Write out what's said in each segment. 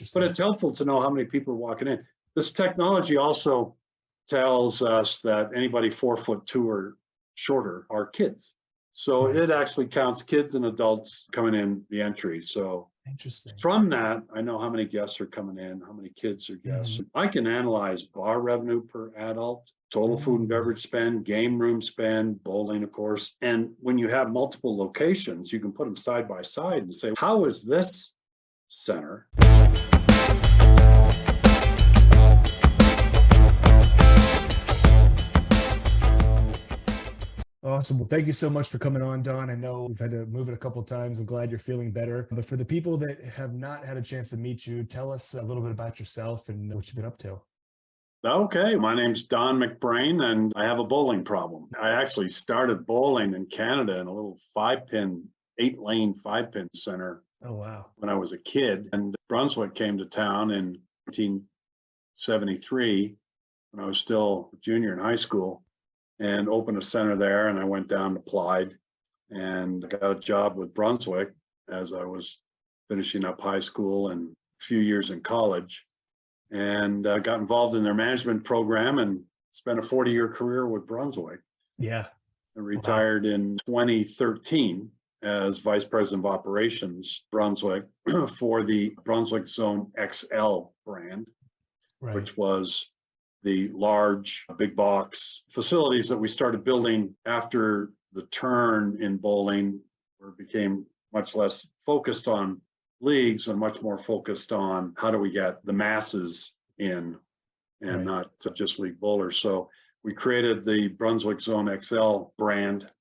But Interesting. it's helpful to know how many people are walking in. This technology also tells us that anybody 4'2" or shorter are kids. So Right. it actually counts kids and adults coming in the entry. So Interesting. from that, I know how many guests are coming in, how many kids are guests. Mhm. I can analyze bar revenue per adult, total food and Mm. beverage spend, game room spend, bowling, of course. And when you have multiple locations, you can put them side by side and say, how is this center? Awesome. Well, thank you so much for coming on, Don. I know we've had to move it a couple of times. I'm glad you're feeling better. But for the people that have not had a chance to meet you, tell us a little bit about yourself and what you've been up to. Okay, my name's Don MacBrayne, and I have a bowling problem. I actually started bowling in Canada in a little 8-lane 5-pin center Oh, wow. when I was a kid. And Brunswick came to town in 1973 when I was still a junior in high school and opened a center there. And I went down and applied and got a job with Brunswick as I was finishing up high school and a few years in college, and got involved in their management program and spent a 40-year career with Brunswick. Yeah. I Wow. retired in 2013 as Vice President of Operations, Brunswick, for the Brunswick Zone XL brand, Right. which was the large big box facilities that we started building after the turn in bowling, where it became much less focused on leagues and much more focused on how do we get the masses in and Right. not just league bowlers. So we created the Brunswick Zone XL brand,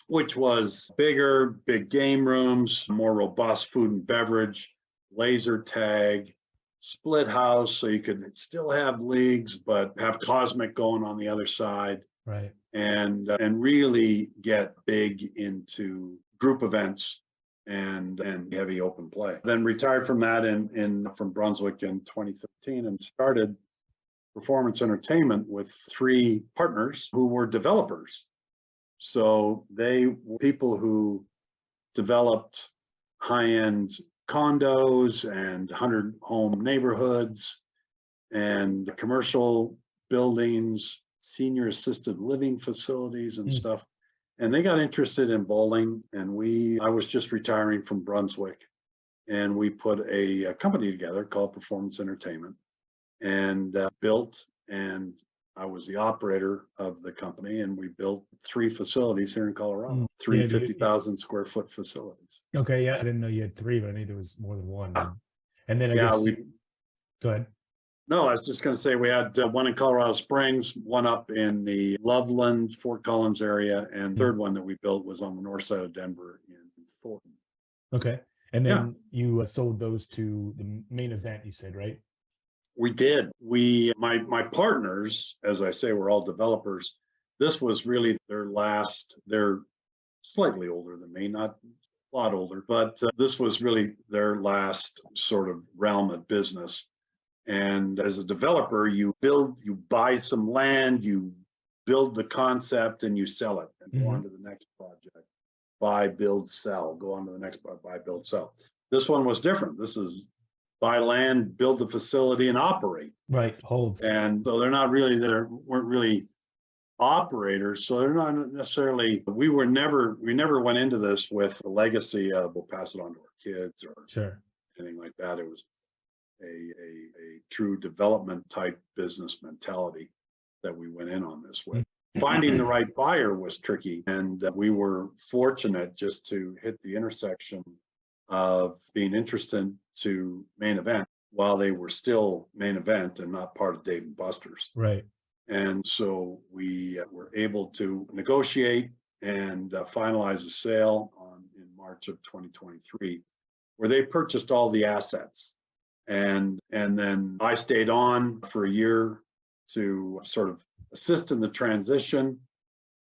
which was bigger, big game rooms, more robust food and beverage, laser tag, split house, so you could still have leagues, but have Cosmic going on the other side, Right. and really get big into group events and heavy open play. Then retired from that from Brunswick in 2013 and started Performance Entertainment with 3 partners who were developers. So they were people who developed high-end condos and 100-home neighborhoods and commercial buildings, senior assisted living facilities and Mm. stuff. And they got interested in bowling, and I was just retiring from Brunswick, and we put a company together called Performance Entertainment and built, and I was the operator of the company, and we built 3 facilities here in Colorado, Mm. 3 Yeah. 50,000 square foot facilities. Okay. Yeah. I didn't know you had 3, but I knew there was more than one. And then I Yeah, guess go ahead. no, I was just going to say we had one in Colorado Springs, one up in the Loveland, Fort Collins area, and Mm. third one that we built was on the north side of Denver in Thornton. Okay. And Yeah, then you sold those to the main event, you said, right? we did. My partners, as I say, were all developers. This was really they're slightly older than me, not a lot older, but this was really their last sort of realm of business. And as a developer, you buy some land, you build the concept, and you sell it and go on Hmm. to the next project. Buy, build, sell, go on to the next buy, build, sell. This one was different. This is buy land, build the facility, and operate. Right. Hold. And so they weren't really operators. So they're not necessarily, we never went into this with the legacy of we'll pass it on to our kids or Sure. anything like that. It was a true development type business mentality that we went in on this with. Finding the right buyer was tricky, and we were fortunate just to hit the intersection of being interested to main event while they were still main event and not part of Dave and Buster's. Right. And so we were able to negotiate and finalize a sale in March of 2023, where they purchased all the assets. And then I stayed on for a year to sort of assist in the transition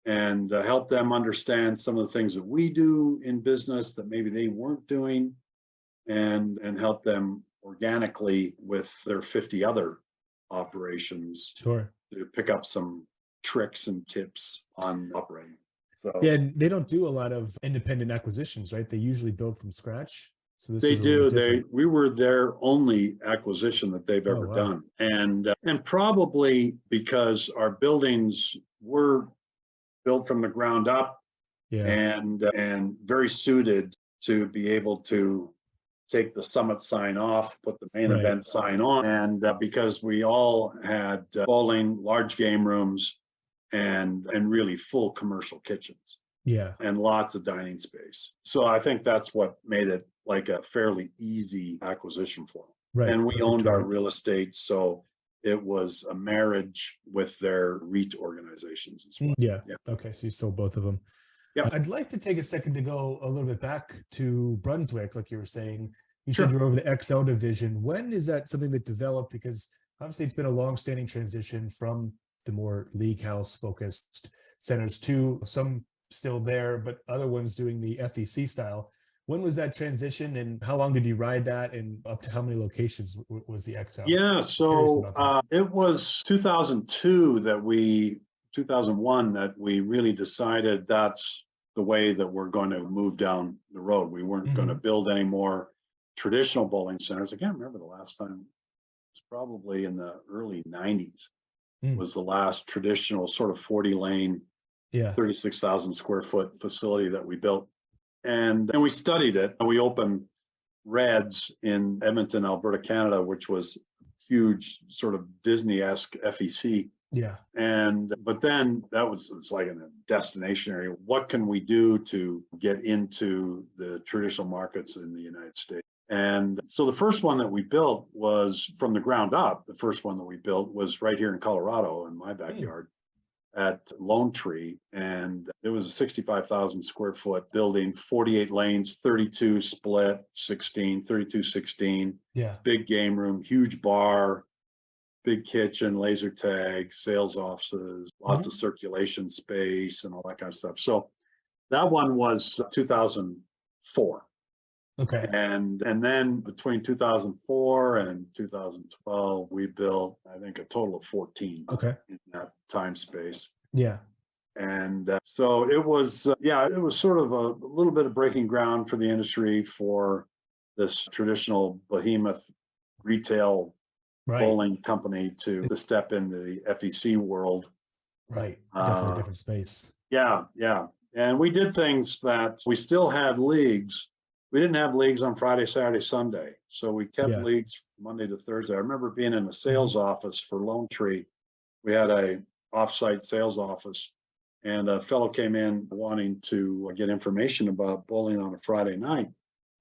and help them understand some of the things that we do in business that maybe they weren't doing, and help them organically with their 50 other operations Sure. to pick up some tricks and tips on operating. So Yeah. And they don't do a lot of independent acquisitions, right? They usually build from scratch. So this They was a little do. bit different. We were their only acquisition that they've Oh, ever wow. done. And probably because our buildings were built from the ground up Yeah. and very suited to be able to take the summit sign off, put the main Right. event sign on. And because we all had bowling, large game rooms, and really full commercial kitchens Yeah. and lots of dining space. So I think that's what made it like a fairly easy acquisition for them. Right. And we Perfect owned our timing. real estate, so it was a marriage with their REIT organizations as well. Yeah. Yeah. Okay. So you sold both of them. Yep. I'd like to take a second to go a little bit back to Brunswick, like you were saying. You Sure. said you're over the XL division. When is that something that developed? Because obviously it's been a long-standing transition from the more league house focused centers to some still there, but other ones doing the FEC style. When was that transition, and how long did you ride that, and up to how many locations was the XL? Yeah, so about it was 2001 that we really decided that's the way that we're going to move down the road. We weren't going to build any more traditional bowling centers. I can't remember the last time. It was probably in the early 90s. Was the last traditional sort of 40 lane, Yeah. 36,000 square foot facility that we built. And we studied it, and we opened Reds in Edmonton, Alberta, Canada, which was huge, sort of Disney-esque FEC. Yeah. But then it's like in a destination area. What can we do to get into the traditional markets in the United States? And so the first one that we built was from the ground up. The first one that we built was right here in Colorado in my backyard at Lone Tree. And it was a 65,000 square foot building, 48 lanes, 32 split, 16. Yeah. Big game room, huge bar, big kitchen, laser tag, sales offices, lots of circulation space and all that kind of stuff. So that one was 2004. Okay. And then between 2004 and 2012, we built, I think, a total of 14 in that time space. Yeah. And so it was, it was sort of a little bit of breaking ground for the industry for this traditional behemoth retail bowling company to step into the FEC world. Right. Definitely a different space. Yeah. And we did things that we still had leagues. We didn't have leagues on Friday, Saturday, Sunday. So we kept leagues Monday to Thursday. I remember being in a sales office for Lone Tree. We had a offsite sales office, and a fellow came in wanting to get information about bowling on a Friday night.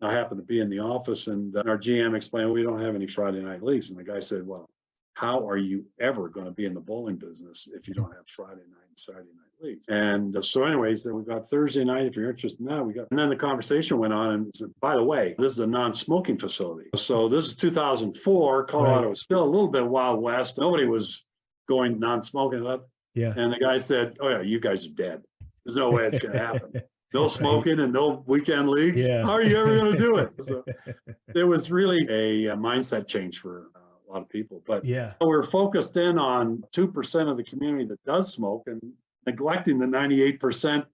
I happened to be in the office, and our GM explained, we don't have any Friday night leagues. And the guy said, well, how are you ever going to be in the bowling business if you don't have Friday night and Saturday night leagues? And so anyways, we got Thursday night, if you're interested in that, and then the conversation went on and said, by the way, this is a non-smoking facility. So this is 2004, Colorado was still a little bit Wild West. Nobody was going non-smoking. Yeah. And the guy said, oh yeah, you guys are dead. There's no way it's going to happen. No smoking and no weekend leagues. Yeah. How are you ever going to do it? So it was really a mindset change for a lot of people. But we're focused in on 2% of the community that does smoke and neglecting the 98%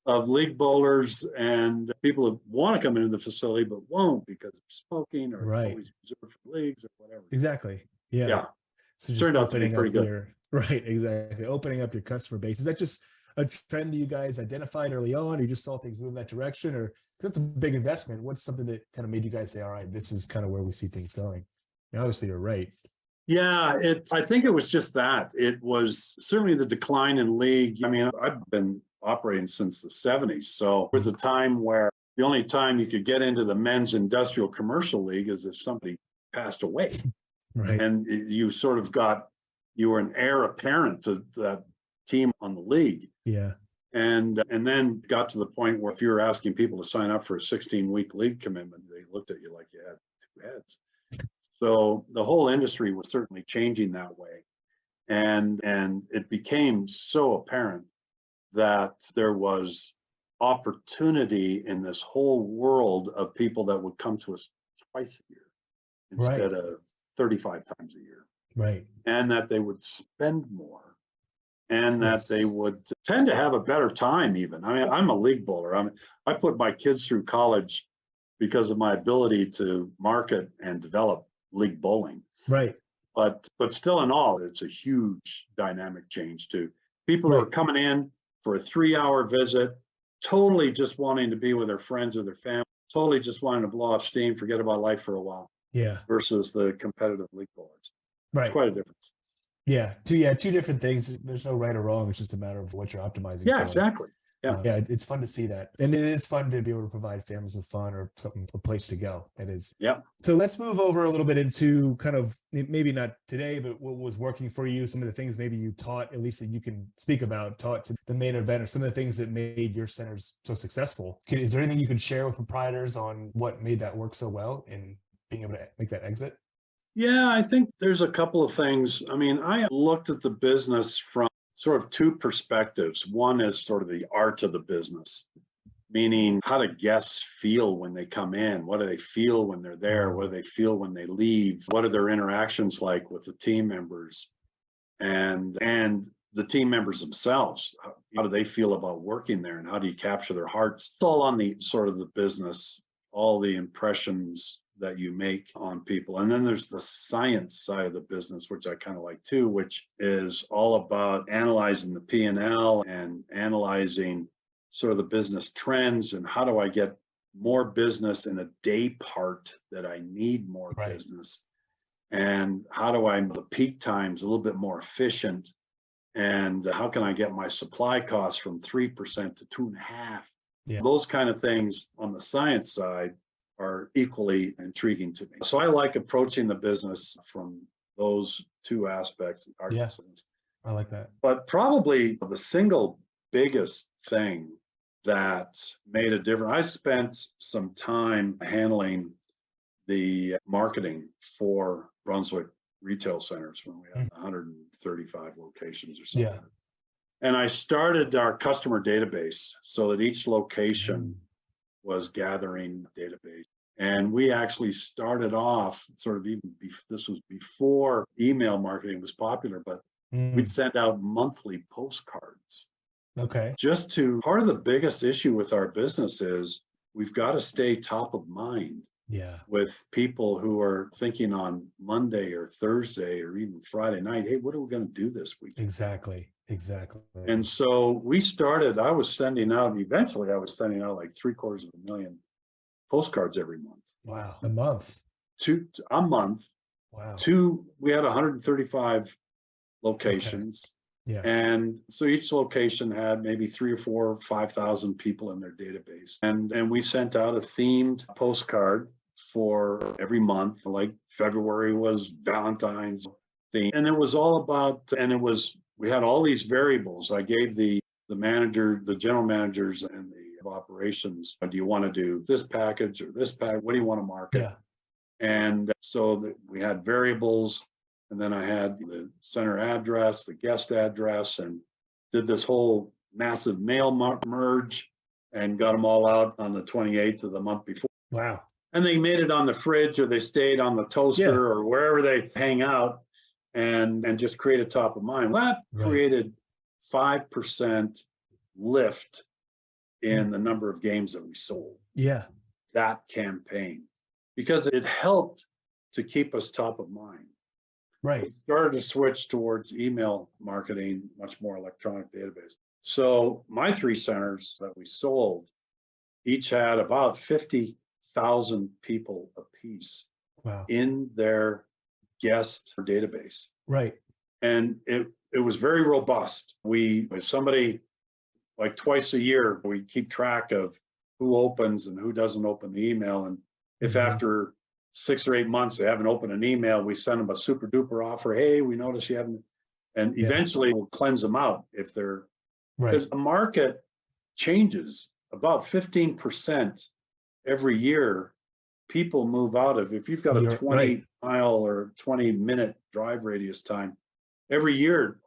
of league bowlers and people that want to come into the facility but won't because of smoking or it's always reserved for leagues or whatever. Exactly. Yeah. So just turned out to be pretty good. Exactly. Opening up your customer base. Is that just a trend that you guys identified early on, or you just saw things move in that direction? Or, because that's a big investment, what's something that kind of made you guys say, all right, this is kind of where we see things going? And obviously you're right. Yeah, I think it was just that. It was certainly the decline in league. I mean, I've been operating since the 70s. So it was a time where the only time you could get into the men's industrial commercial league is if somebody passed away. Right. And you sort of you were an heir apparent to that team on the league. Yeah. And then got to the point where if you were asking people to sign up for a 16-week league commitment, they looked at you like you had two heads. So the whole industry was certainly changing that way. And it became so apparent that there was opportunity in this whole world of people that would come to us twice a year instead of 35 times a year. Right. And that they would spend more and that they would tend to have a better time even. I mean, I'm a league bowler. I put my kids through college because of my ability to market and develop league bowling. Right. But still in all, it's a huge dynamic change too. People who are Right. coming in for a 3-hour visit, totally just wanting to be with their friends or their family, totally just wanting to blow off steam, forget about life for a while, Yeah. versus the competitive league bowlers. It's Right. quite a difference. Yeah. Two different things. There's no right or wrong. It's just a matter of what you're optimizing Yeah, for. exactly. Yeah. Yeah, it's fun to see that. And it is fun to be able to provide families with fun or something, a place to go. It is. Yeah. So let's move over a little bit into kind of, maybe not today, but what was working for you, some of the things maybe you taught, at least that you can speak about, taught to the main event, or some of the things that made your centers so successful. Is there anything you could share with proprietors on what made that work so well and being able to make that exit? Yeah, I think there's a couple of things. I mean, I looked at the business from sort of two perspectives. One is sort of the art of the business, meaning how do guests feel when they come in? What do they feel when they're there? What do they feel when they leave? What are their interactions like with the team members and the team members themselves? How do they feel about working there, and how do you capture their hearts? It's all on the sort of the business, all the impressions that you make on people. And then there's the science side of the business, which I kind of like too, which is all about analyzing the P&L and analyzing sort of the business trends, and how do I get more business in a day part that I need more Right. business, and how do I make the peak times a little bit more efficient, and how can I get my supply costs from 3% to 2.5%? Yeah. Those kind of things on the science side are equally intriguing to me. So I like approaching the business from those two aspects. Yeah, I like that. But probably the single biggest thing that made a difference, I spent some time handling the marketing for Brunswick retail centers when we had 135 locations or something. Yeah. And I started our customer database so that each location was gathering database. And we actually started off sort of this was before email marketing was popular, but we'd send out monthly postcards. Okay. Part of the biggest issue with our business is we've got to stay top of mind. Yeah. With people who are thinking on Monday or Thursday or even Friday night, hey, what are we going to do this week? Exactly. And so eventually I was sending out like 750,000 postcards every month. Wow. A month. A month. Wow. We had 135 locations. Okay. Yeah. And so each location had maybe 3,000 or 4,000 or 5,000 people in their database. And we sent out a themed postcard for every month. Like February was Valentine's theme. And it was all about, we had all these variables. I gave the general managers and the operations, do you want to do this package or this package? What do you want to market? Yeah. And so we had variables. And then I had the center address, the guest address, and did this whole massive mail merge and got them all out on the 28th of the month before. Wow. And they made it on the fridge, or they stayed on the toaster or wherever they hang out, and just created top of mind. That created 5% lift in the number of games that we sold. Yeah. That campaign, because it helped to keep us top of mind. Right. We started to switch towards email marketing, much more electronic database. So my 3 centers that we sold each had about 50,000 people apiece in their guest database. Right. And it was very robust. If somebody, like twice a year, we keep track of who opens and who doesn't open the email. And if after 6 or 8 months they haven't opened an email, we send them a super duper offer. Hey, we noticed you haven't, and eventually we'll cleanse them out if they're, because the market changes about 15% every year. People move out of, if you've got a 20-mile or 20-minute drive radius time, every year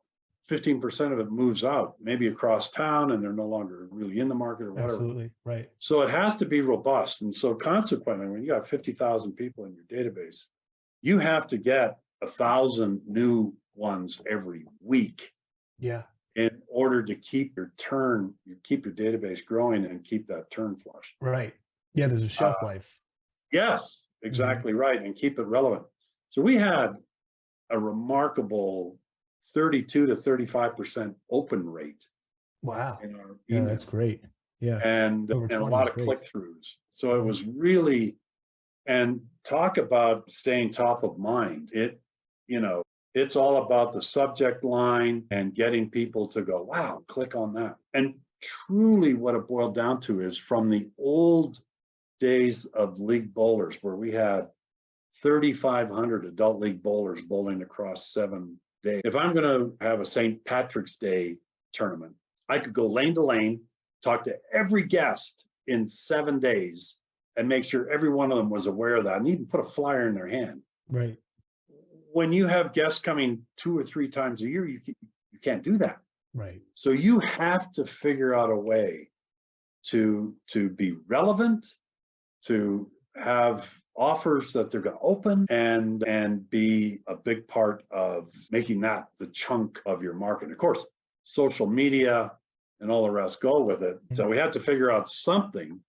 15% of it moves out, maybe across town, and they're no longer really in the market or whatever. Absolutely. Right. So it has to be robust. And so consequently, when you got 50,000 people in your database, you have to get 1,000 new ones every week. Yeah. In order to keep your database growing and keep that turn flush. Right. Yeah, there's a shelf life. Yes, exactly right, and keep it relevant. So we had a remarkable 32 to 35% open rate Wow. in our Yeah, that's email great. Yeah. and Over a 20 lot is of great. click-throughs. So it Mhm. was really, and talk about staying top of mind. You know, it's all about the subject line and getting people to go, wow, click on that. And truly what it boiled down to is from the old days of league bowlers where we had 3,500 adult league bowlers bowling across 7 days. If I'm going to have a St. Patrick's Day tournament, I could go lane to lane, talk to every guest in 7 days, and make sure every one of them was aware of that, and even put a flyer in their hand. Right. When you have guests coming 2 or 3 times a year, you can't do that. Right. So you have to figure out a way to be relevant, to have offers that they're going to open and be a big part of making that the chunk of your market. Of course, social media and all the rest go with it. So we had to figure out something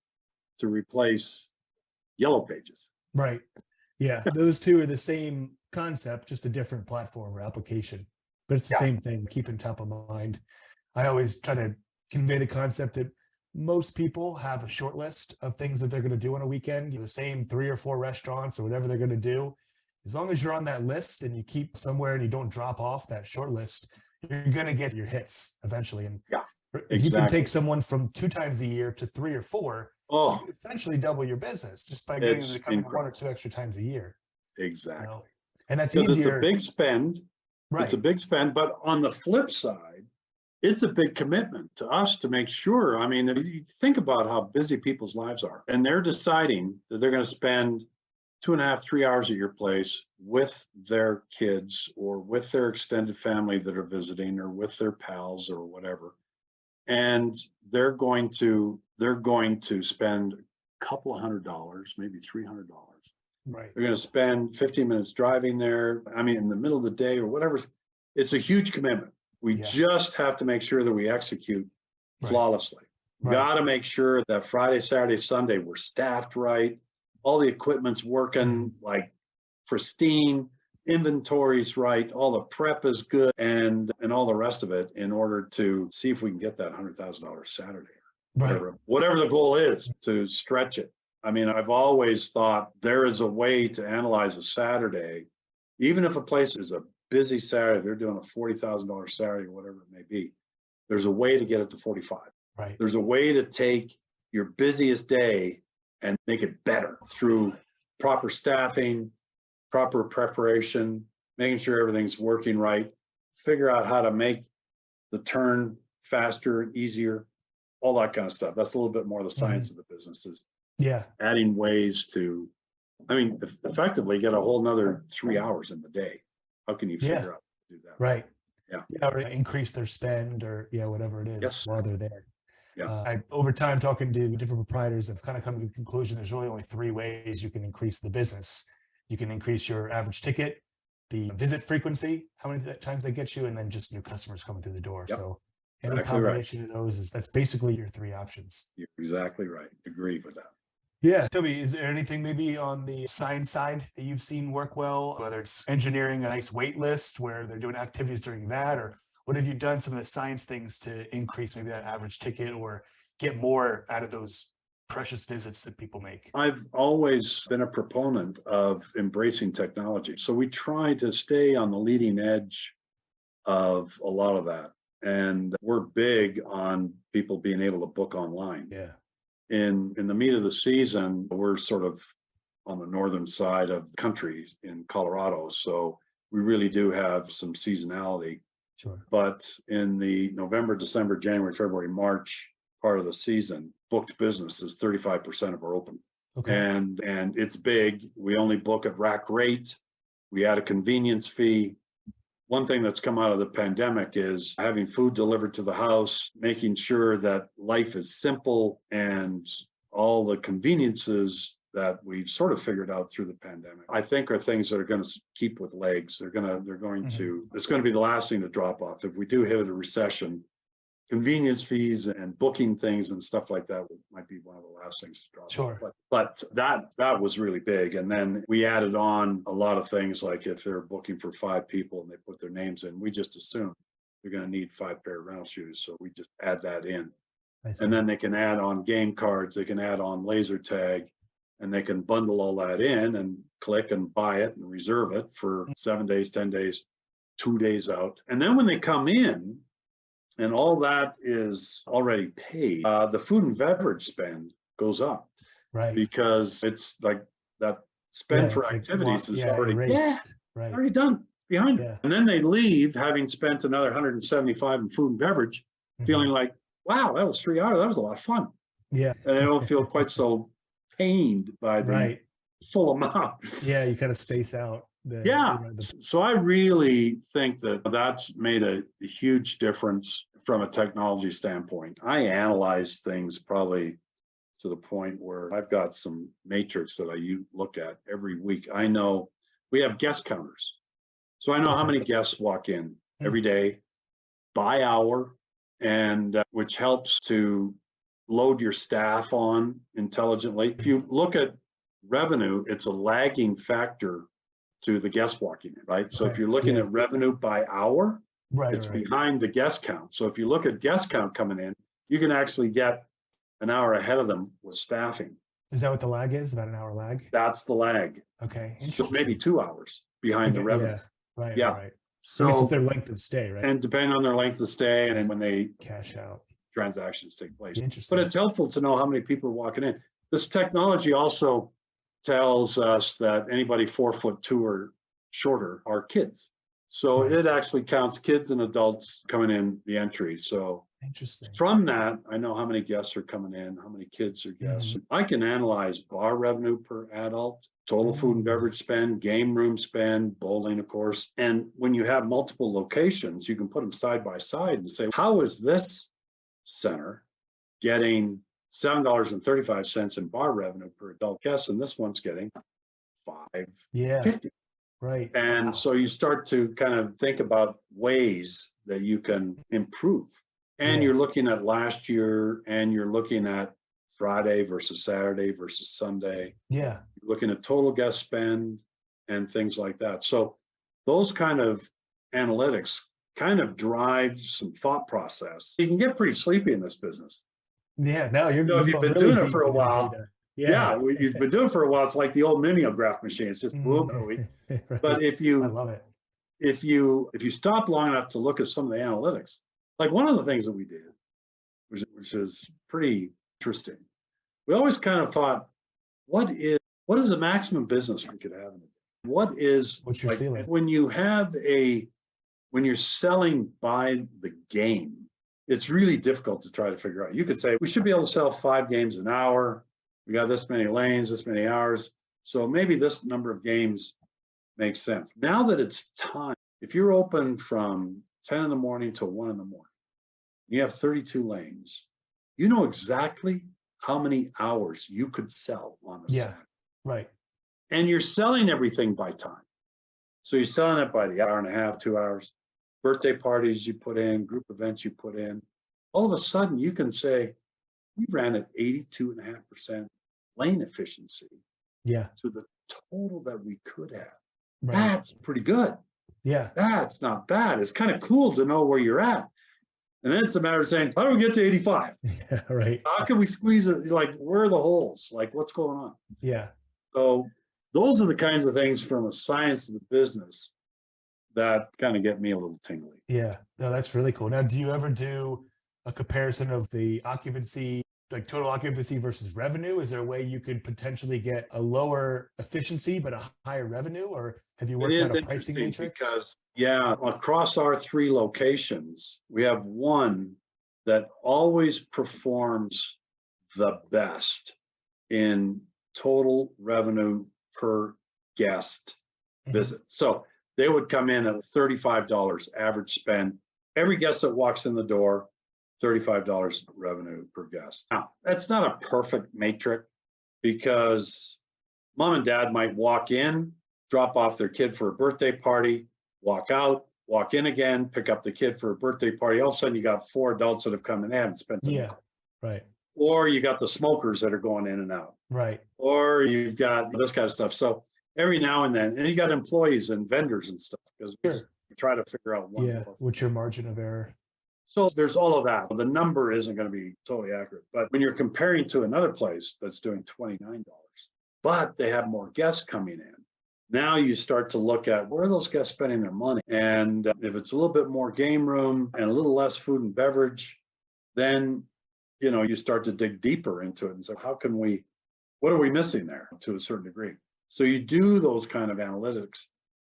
to replace Yellow Pages. Right. Yeah. Those two are the same concept, just a different platform or application, but it's the same thing, keeping top of mind. I always try to convey the concept that most people have a short list of things that they're going to do on a weekend, the same 3 or 4 restaurants or whatever they're going to do. As long as you're on that list and you keep somewhere and you don't drop off that short list, you're going to get your hits eventually. And if you can take someone from 2 times a year to 3 or 4, you essentially double your business just by getting them to come in 1 or 2 extra times a year. Exactly. You know? And that's because easier. it's a big spend. Right. It's a big spend, but on the flip side, it's a big commitment to us to make sure. I mean, if you think about how busy people's lives are, and they're deciding that they're going to spend 2.5, 3 hours at your place with their kids or with their extended family that are visiting or with their pals or whatever, and they're going to spend a couple of $100, maybe $300. Right. They're going to spend 15 minutes driving there. I mean, in the middle of the day or whatever. It's a huge commitment. We just have to make sure that we execute flawlessly. Got to make sure that Friday, Saturday, Sunday, we're staffed right. All the equipment's working like pristine, inventory's right, all the prep is good, and all the rest of it in order to see if we can get that $100,000 Saturday. Whatever the goal is, to stretch it. I mean, I've always thought there is a way to analyze a Saturday, even if a place is a busy Saturday, they're doing a $40,000 Saturday, whatever it may be. There's a way to get it to 45. Right. There's a way to take your busiest day and make it better through proper staffing, proper preparation, making sure everything's working right, figure out how to make the turn faster and easier, all that kind of stuff. That's a little bit more the science of the business, is adding ways to, I mean, effectively get a whole nother 3 hours in the day. How can you figure out how to do that? Right. Yeah. Or increase their spend or whatever it is while they're there. Yeah. Over time, talking to different proprietors, I've kind of come to the conclusion there's really only 3 ways you can increase the business. You can increase your average ticket, the visit frequency, how many times they get you, and then just new customers coming through the door. So any combination of those that's basically your 3 options. You're exactly right. Agree with that. Yeah. Toby, is there anything maybe on the science side that you've seen work well, whether it's engineering a nice wait list where they're doing activities during that, or what have you done some of the science things to increase maybe that average ticket or get more out of those precious visits that people make? I've always been a proponent of embracing technology. So we try to stay on the leading edge of a lot of that. And we're big on people being able to book online. Yeah. In the meat of the season, we're sort of on the northern side of the country in Colorado. So we really do have some seasonality. Sure. But in the November, December, January, February, March part of the season, booked business is 35% of our open. Okay. And it's big. We only book at rack rate. We add a convenience fee. One thing that's come out of the pandemic is having food delivered to the house, making sure that life is simple, and all the conveniences that we've sort of figured out through the pandemic, I think are things that are going to keep with legs. It's going to be the last thing to drop off. If we do hit a recession, convenience fees and booking things and stuff like that might be one of the last things to drop. Sure. But that was really big. And then we added on a lot of things, like if they're booking for 5 people and they put their names in, we just assume they're going to need 5 pair of rental shoes. So we just add that in. And then they can add on game cards, they can add on laser tag, and they can bundle all that in and click and buy it and reserve it for 7 days, 10 days, 2 days out. And then when they come in, and all that is already paid, the food and beverage spend goes up. Right. Because it's like that spend for activities is already already done behind it. And then they leave having spent another 175 in food and beverage, feeling like, wow, that was 3 hours. That was a lot of fun. Yeah. And they don't feel quite so pained by the full amount. Yeah, you kind of space out. So I really think that that's made a huge difference from a technology standpoint. I analyze things probably to the point where I've got some matrix that I look at every week. I know we have guest counters. So I know how many guests walk in every day by hour, and which helps to load your staff on intelligently. If you look at revenue, it's a lagging factor to the guest walking in, right? So if you're looking at revenue by hour, it's behind the guest count. So if you look at guest count coming in, you can actually get an hour ahead of them with staffing. Is that what the lag is? About an hour lag? That's the lag. Okay. So maybe 2 hours behind the revenue. Right. So this is their length of stay, right? And depending on their length of stay and when they cash out, transactions take place. Interesting. But it's helpful to know how many people are walking in. This technology also tells us that anybody 4'2" or shorter are kids. So it actually counts kids and adults coming in the entry. So interesting. From that, I know how many guests are coming in, how many kids are guests. I can analyze bar revenue per adult, total food and beverage spend, game room spend, bowling, of course. And when you have multiple locations, you can put them side by side and say, how is this center getting $7.35 in bar revenue per adult guest, and this one's getting $5.50. Right. And so you start to kind of think about ways that you can improve. And you're looking at last year, and you're looking at Friday versus Saturday versus Sunday. Yeah. You're looking at total guest spend and things like that. So those kind of analytics kind of drive some thought process. You can get pretty sleepy in this business. Yeah, now if you've been doing it for a while. You've been doing it for a while. It's like the old mimeograph machine. It's just boom. But if you, I love it. If you stop long enough to look at some of the analytics, like one of the things that we did, which is pretty interesting, we always kind of thought, what is the maximum business we could have in a day? What's your ceiling? When you're selling by the game, it's really difficult to try to figure out. You could say we should be able to sell 5 games an hour. We got this many lanes, this many hours. So maybe this number of games makes sense. Now that it's time, if you're open from 10 in the morning till 1 in the morning, you have 32 lanes, you know exactly how many hours you could sell on a Saturday. Right. And you're selling everything by time. So you're selling it by the hour and a half, 2 hours. Birthday parties you put in, group events you put in. All of a sudden you can say, we ran at 82.5% lane efficiency to the total that we could have. Right. That's pretty good. Yeah. That's not bad. It's kind of cool to know where you're at. And then it's a matter of saying, how do we get to 85? Yeah, right. How can we squeeze it? Like, where are the holes? Like, what's going on? Yeah. So those are the kinds of things from a science of the business that kind of get me a little tingly. Yeah, no, that's really cool. Now, do you ever do a comparison of the occupancy, like total occupancy versus revenue? Is there a way you could potentially get a lower efficiency but a higher revenue, or have you worked out a pricing matrix? Because across our 3 locations, we have one that always performs the best in total revenue per guest visit. So they would come in at $35 average spend. Every guest that walks in the door, $35 revenue per guest. Now, that's not a perfect matrix because mom and dad might walk in, drop off their kid for a birthday party, walk out, walk in again, pick up the kid for a birthday party. All of a sudden, you got 4 adults that have come and haven't spent the Yeah. night. Right. Or you got the smokers that are going in and out. Right. Or you've got this kind of stuff. So every now and then, and you got employees and vendors and stuff, because we just try to figure out one. Yeah. What's your margin of error? So there's all of that. The number isn't going to be totally accurate, but when you're comparing to another place that's doing $29, but they have more guests coming in, now you start to look at where are those guests spending their money. And if it's a little bit more game room and a little less food and beverage, then, you know, you start to dig deeper into it and say, how can we, what are we missing there to a certain degree? So you do those kind of analytics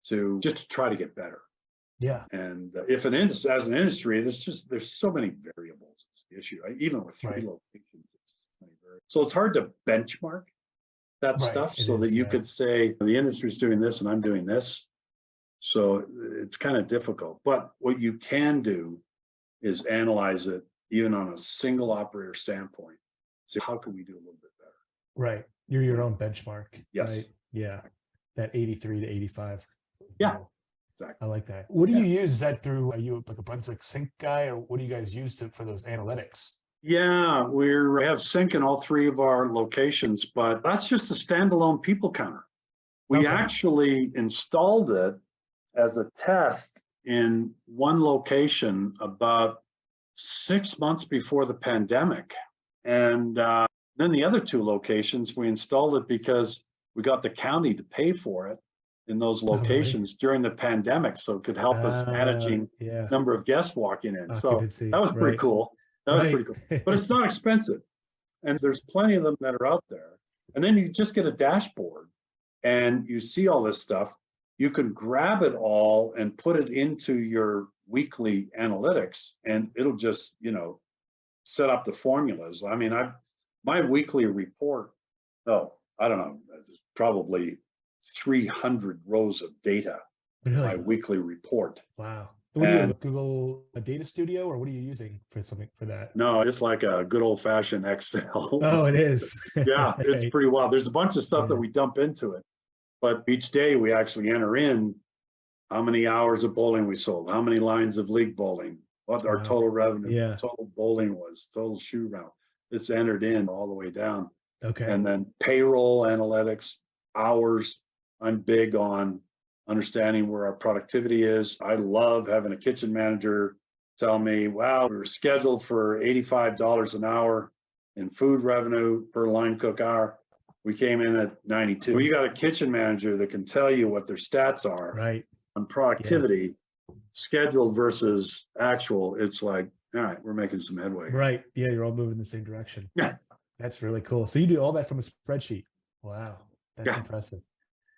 to just to try to get better. Yeah. And if an industry, as an industry, there's so many variables. It's the issue. Even with 3 locations, so it's hard to benchmark that stuff so that you could say the industry's doing this and I'm doing this. So it's kind of difficult. But what you can do is analyze it even on a single operator standpoint. So how can we do a little bit better? Right. You're your own benchmark. Yes. Right? Yeah. That 83 to 85. Yeah. Exactly. I like that. What do you use? Is that through, are you like a Brunswick sync guy, or what do you guys use for those analytics? Yeah, we have sync in all 3 of our locations, but that's just a standalone people counter. We actually installed it as a test in one location about 6 months before the pandemic. And then the other 2 locations, we installed it because we got the county to pay for it in those locations during the pandemic. So it could help us managing number of guests walking in. Occupancy, so that was pretty cool. That was pretty cool, but it's not expensive. And there's plenty of them that are out there. And then you just get a dashboard and you see all this stuff. You can grab it all and put it into your weekly analytics, and it'll just, you know, set up the formulas. I mean, my weekly report, I don't know, probably 300 rows of data. Really? My weekly report. Wow. What do you have, Google a Data Studio, or what are you using for something for that? No, it's like a good old fashioned Excel. Oh, it is. Yeah, it's pretty wild. There's a bunch of stuff that we dump into it, but each day we actually enter in how many hours of bowling we sold, how many lines of league bowling, what our total revenue, total bowling was, total shoe round. It's entered in all the way down. Okay. And then payroll analytics, hours. I'm big on understanding where our productivity is. I love having a kitchen manager tell me, wow, we were scheduled for $85 an hour in food revenue per line cook hour. We came in at 92. When you got a kitchen manager that can tell you what their stats are on productivity, scheduled versus actual, it's like, all right, we're making some headway. Right. Yeah, you're all moving in the same direction. Yeah. That's really cool. So you do all that from a spreadsheet. Wow. That's impressive.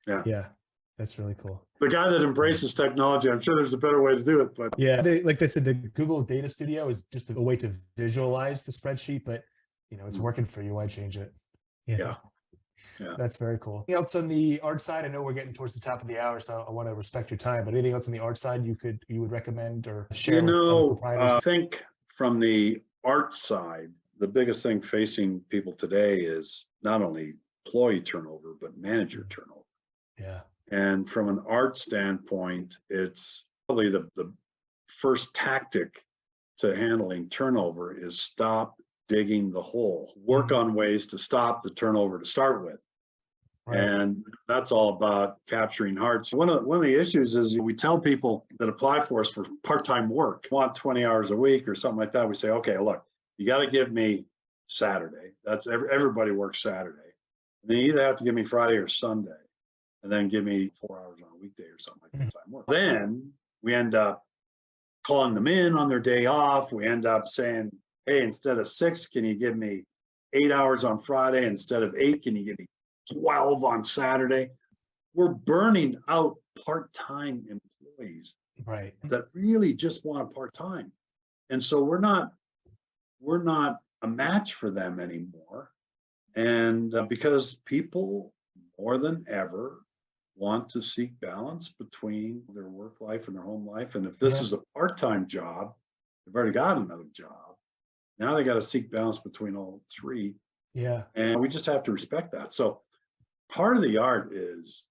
Yeah. Yeah. That's really cool. The guy that embraces technology, I'm sure there's a better way to do it, but like they said, the Google Data Studio is just a way to visualize the spreadsheet, but you know, it's working for you. Why change it? Yeah. That's very cool. Anything else on the art side? I know we're getting towards the top of the hour, so I want to respect your time, but anything else on the art side you would recommend or share? You know, I think from the art side, the biggest thing facing people today is not only employee turnover, but manager turnover. Yeah. And from an art standpoint, it's probably the first tactic to handling turnover is stop digging the hole. Work on ways to stop the turnover to start with. And that's all about capturing hearts. One of the issues is we tell people that apply for us for part-time work, want 20 hours a week or something like that. We say, okay, look, you got to give me Saturday. That's everybody works Saturday. And then you either have to give me Friday or Sunday, and then give me 4 hours on a weekday or something like that. Time work. Then we end up calling them in on their day off. We end up saying, hey, instead of 6, can you give me 8 hours on Friday? Instead of 8, can you give me 12 on Saturday? We're burning out part-time employees that really just want a part-time. And so we're not a match for them anymore. And because people more than ever want to seek balance between their work life and their home life. And if this is a part-time job, they've already got another job. Now they got to seek balance between all 3. Yeah. And we just have to respect that. So part of the art is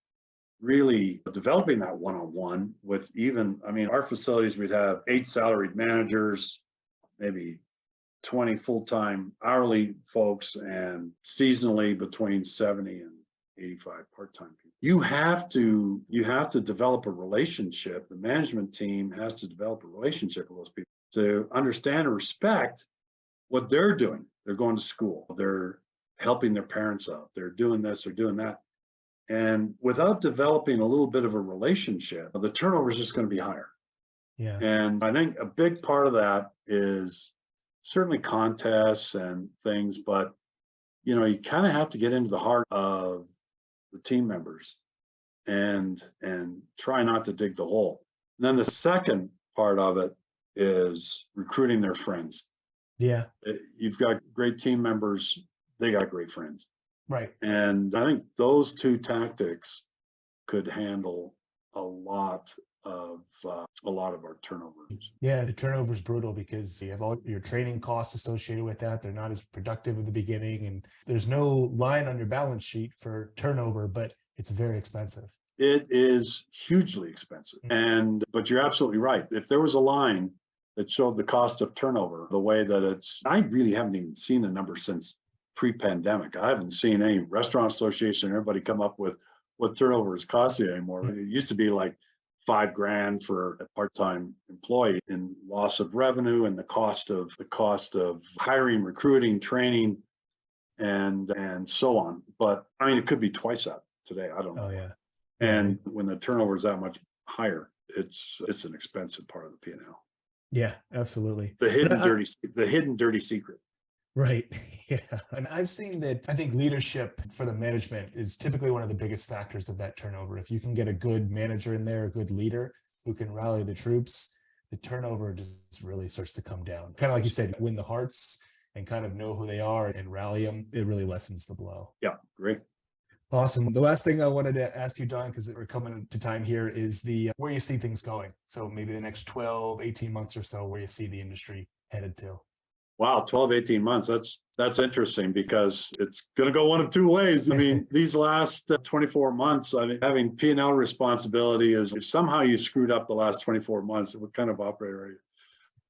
really developing that one-on-one with even, I mean, our facilities, we'd have 8 salaried managers, maybe 20 full-time hourly folks, and seasonally between 70 and 85 part-time people. You have to develop a relationship. The management team has to develop a relationship with those people to understand and respect what they're doing. They're going to school, they're helping their parents out, they're doing this, they're doing that. And without developing a little bit of a relationship, the turnover is just going to be higher. Yeah. And I think a big part of that is certainly contests and things, but you kind of have to get into the heart of the team members and try not to dig the hole. And then the second part of it is recruiting their friends. Yeah. You've got great team members, they got great friends. Right. And I think those two tactics could handle a lot of our turnover. Yeah, the turnover is brutal because you have all your training costs associated with that. They're not as productive in the beginning, and there's no line on your balance sheet for turnover, but it's very expensive. It is hugely expensive. But you're absolutely right. If there was a line that showed the cost of turnover, the way that I really haven't even seen the number since pre-pandemic. I haven't seen any restaurant association, everybody come up with what turnover is costing anymore. It used to be like $5,000 for a part-time employee in loss of revenue and the cost of hiring, recruiting, training, and so on. But I mean, it could be twice that today. I don't know. Oh yeah. And when the turnover is that much higher, it's an expensive part of the P&L. Yeah, absolutely. The hidden dirty secret. Right. Yeah. And I've seen that. I think leadership for the management is typically one of the biggest factors of that turnover. If you can get a good manager in there, a good leader who can rally the troops, the turnover just really starts to come down. Kind of like you said, win the hearts and kind of know who they are and rally them. It really lessens the blow. Yeah, great. Awesome. The last thing I wanted to ask you, Don, because we're coming to time here, is where you see things going. So maybe the next 12, 18 months or so, where you see the industry headed to. Wow, 12, 18 months. That's interesting because it's going to go one of two ways. I mean, these last 24 months, I mean, having P&L responsibility is, if somehow you screwed up the last 24 months, what kind of operator are you?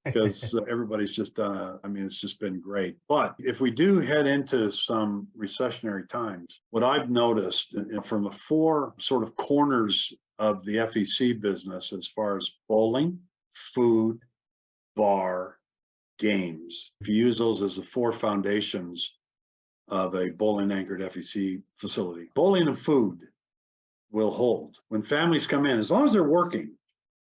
Because everybody's just done, it's just been great. But if we do head into some recessionary times, what I've noticed from the 4 sort of corners of the FEC business, as far as bowling, food, bar, games, if you use those as the 4 foundations of a bowling anchored FEC facility, bowling and food will hold. When families come in, as long as they're working,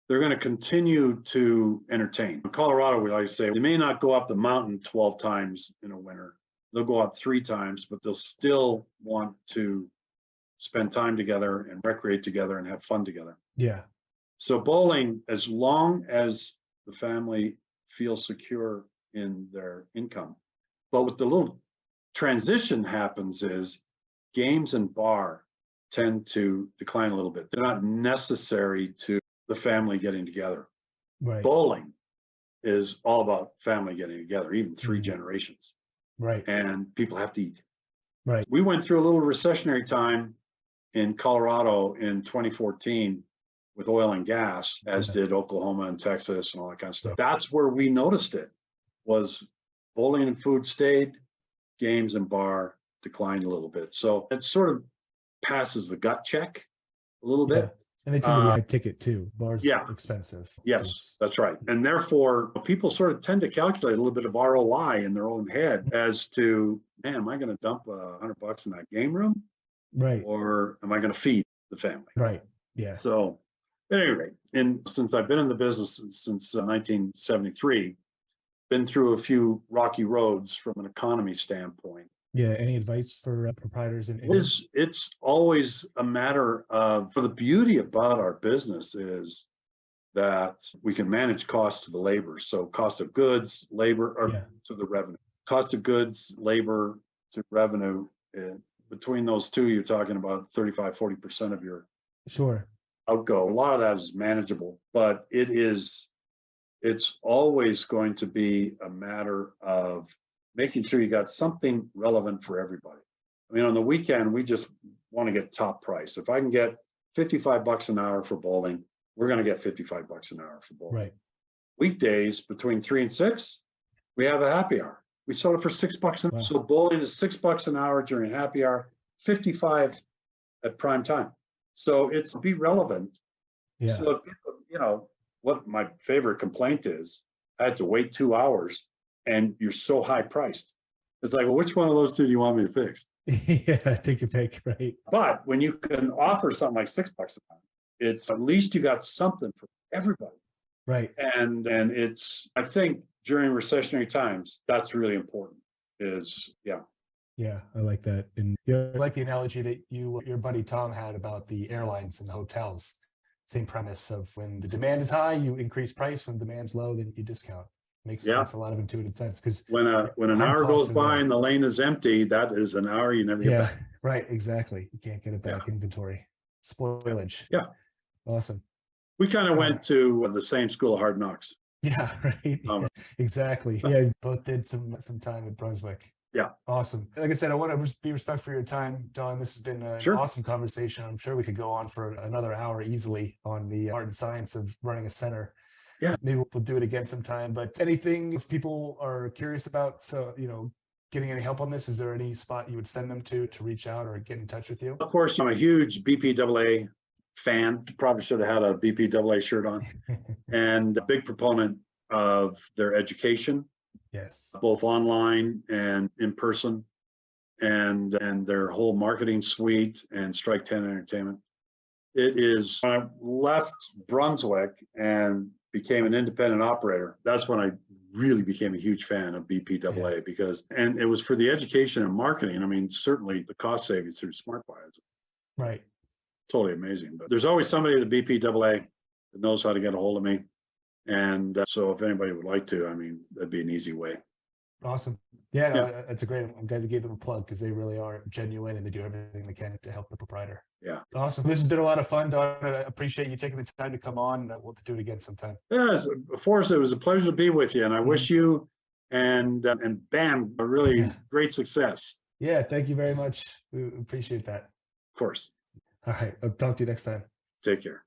they're going to continue to entertain. In Colorado, we like to say they may not go up the mountain 12 times in a winter. They'll go up 3 times, but they'll still want to spend time together and recreate together and have fun together. Yeah. So bowling, as long as the family feels secure in their income. But what the little transition happens is games and bar tend to decline a little bit. They're not necessary to the family getting together. Right. Bowling is all about family getting together, even 3 generations. Right. And people have to eat. Right. We went through a little recessionary time in Colorado in 2014 with oil and gas, as did Oklahoma and Texas and all that kind of stuff. That's where we noticed it, was bowling and food stayed, games and bar declined a little bit. So it sort of passes the gut check a little bit. And they tend to be high ticket too. Bars expensive. Yes, that's right. And therefore, people sort of tend to calculate a little bit of ROI in their own head as to, man, am I going to dump $100 in that game room? Right. Or am I going to feed the family? Right. Yeah. So at any rate, since I've been in the business since 1973, been through a few rocky roads from an economy standpoint. Yeah. Any advice for proprietors? It's always a matter of, for the beauty about our business is that we can manage cost to the labor. So cost of goods, labor, or to the revenue. Cost of goods, labor to revenue. Between those two, you're talking about 35, 40% of your outgo. A lot of that is manageable, but it's always going to be a matter of making sure you got something relevant for everybody. I mean, on the weekend, we just want to get top price. If I can get $55 an hour for bowling. We're going to get $55 an hour for bowling. Right. Weekdays between 3 and 6, we have a happy hour. We sold it for $6 an hour. Wow. So bowling is $6 an hour during happy hour, 55 at prime time. So it's be relevant. Yeah. So, what my favorite complaint is, I had to wait 2 hours and you're so high priced. It's like, well, which one of those two do you want me to fix? Yeah, take your pick, right? But when you can offer something like $6 an hour, it's at least you got something for everybody. Right. And it's, I think during recessionary times, that's really important is, yeah. Yeah, I like that. And I like the analogy that your buddy Tom had about the airlines and the hotels. Same premise of when the demand is high, you increase price. When demand's low, then you discount. Makes a lot of intuitive sense because when an hour goes by and the lane is empty, that is an hour you never get back. Right, exactly. You can't get it back. Inventory spoilage. Yeah, awesome. We kind of went to the same school of hard knocks. Yeah, right. Exactly. Yeah, both did some time at Brunswick. Yeah. Awesome. Like I said, I want to be respectful for your time, Don. This has been an awesome conversation. I'm sure we could go on for another hour easily on the art and science of running a center. Yeah. Maybe we'll do it again sometime. But anything, if people are curious about, getting any help on this, is there any spot you would send them to reach out or get in touch with you? Of course, I'm a huge BPAA fan. Probably should have had a BPAA shirt on. And a big proponent of their education. Yes. Both online and in person, and their whole marketing suite and Strike 10 Entertainment. It is when I left Brunswick and became an independent operator, that's when I really became a huge fan of BPAA because it was for the education and marketing. I mean, certainly the cost savings through smart buys. Right. Totally amazing. But there's always somebody at the BPAA that knows how to get a hold of me. And so if anybody would like to, I mean, that'd be an easy way. Awesome. Yeah, that's a great, I'm glad to give them a plug because they really are genuine and they do everything they can to help the proprietor. Yeah. Awesome. This has been a lot of fun, Don. I appreciate you taking the time to come on. We'll do it again sometime. Yes, Forrest, it was a pleasure to be with you. And I wish you and BAM a really great success. Yeah, thank you very much. We appreciate that. Of course. All right. I'll talk to you next time. Take care.